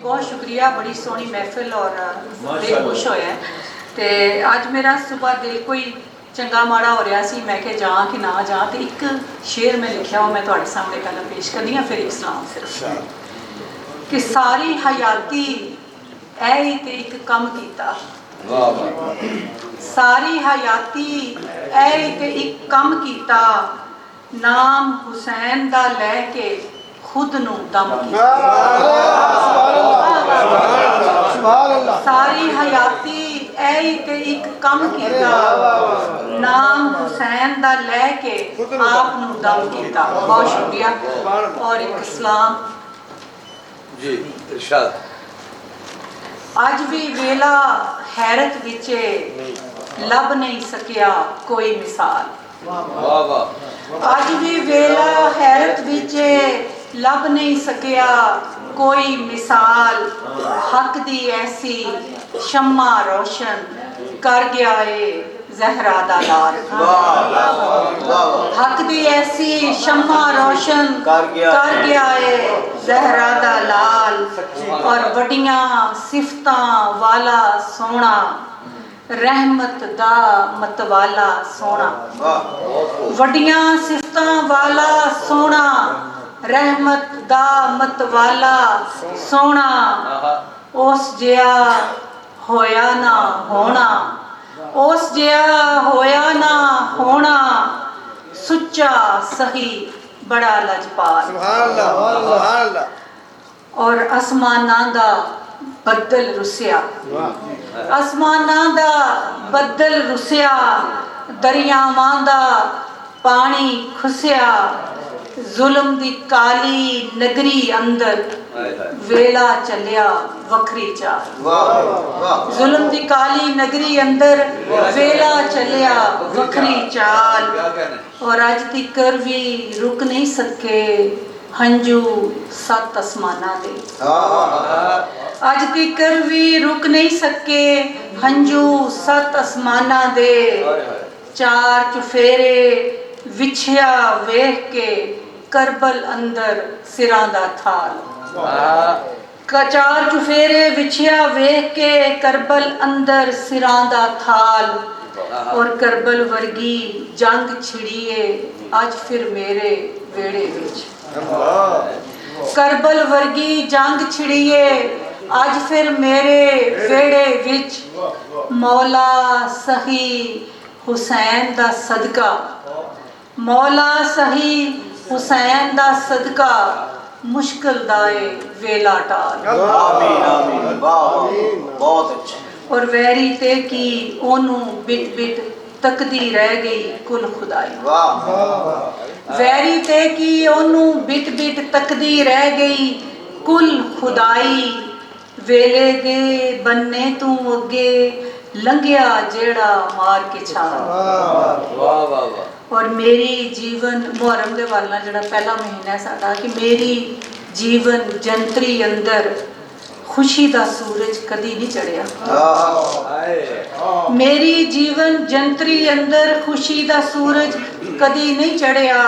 बहुत शुक्रिया, बड़ी सोहनी महफिल और दिल खुश होया। तो अज मेरा सुबह दिल कोई चंगा माड़ा हो रहा सी, मैं कि जां कि ना जां, तो एक शेर मैं लिखा वो मैं तुहाडे सामने पहले पेश करनी है, फिर एक सलाम सिर्फ कि सारी हयाती ऐ ही ते एक कम कीता, सारी हयाती ऐ ही ते एक कम कीता, नाम हुसैन दा लैके खुद नूं दम कीता। सारी हयाती ऐ ही ते एक कम कीता, नाम हुसैन दा लैके आप नूं दम कीता। बहुत शुक्रिया और एक सलाम जी। इरशाद। अज भी वेला हैरत विचे लब नहीं सकिया कोई मिसाल, वाह वाह। अज भी वेला हैरत विचे लब नहीं सकिया कोई मिसाल, हक दी ऐसी शम्मा रोशन कर गया है जहरा दा लाल। हक दी ऐसी शम्मा रोशन कर गया है जहरा दा लाल, और वड्डियां सिफतां वाला सोना रहमत दा मतवाला सोना, वड्डियां सिफतां वाला सोना रहमत दा मतवाला सोना, उस जिया होया ना होना, उस जिया होया ना होना, सुच्चा सही बड़ा लजपाल। और आसमानां दा बदल रुसिया, आसमानां दा बदल रुसिया, दरियावां दा पानी खुसिया, जुल्म दी काली नगरी अंदर वेला चलिया वखरी चाल। जुल्म दी काली नगरी अंदर वेला चलिया वखरी चाल, और अज तिकर भी रुक नहीं सके हंजू सत आसमाना दे, अज तिकर भी रुक नहीं सके हंजू सत आसमाना दे, चार चुफेरे विछया वेख के करबल अंदर सिरां दा थाल। चार चुफेरे विछया वेख के करबल अंदर सिरां दा थाल, और करबल वर्गी जंग छिड़िए अज फिर मेरे वेड़े विच, करबल वर्गी जंग छिड़िए अज फिर मेरे वेड़े विच, मौला सही हुसैन दा सदका, मौला सही हुसैन दा सदका, मुश्किल दाए वेला टाल। बहुत अच्छा। और वैरी ते की ओनू बिट बिट तकदी रह गई कुल खुदाई, वैरी ते की ओनू बिट बिट तकदी रह गई कुल खुदाई, वेले दे बन्ने तू अगे लंघिया जेड़ा मार के छाल। और मेरी जीवन मुहर्रम दे वाला जेड़ा पहला महीना है साडा, कि मेरी जीवन जंतरी अंदर खुशी दा सूरज कदी नहीं चढ़िया, मेरी जीवन जंतरी अंदर खुशी दा सूरज कदी नहीं चढ़िया,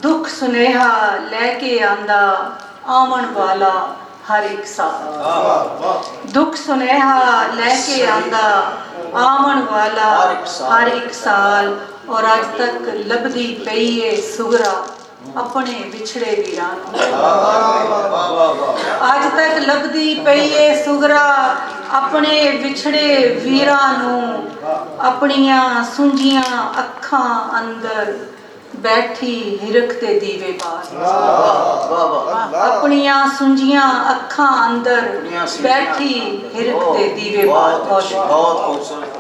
दुख सुनेहा लैके आंदा आवन वाला हर एक साल, दुख सुनेहा लैके आंदा आवन वाला हर एक साल, और आज तक लभदी पई है सुगरा अपने बिछड़े वीरां नूं, आज तक लभदी पई है सुगरा अपने बिछड़े वीरां नूं, अपनियां सुंजियां अखां अंदर बैठी हिरक ते दीवे बार, अपनियां सुंजियां अखां अंदर बैठी हिरक ते दीवे बार। बहुत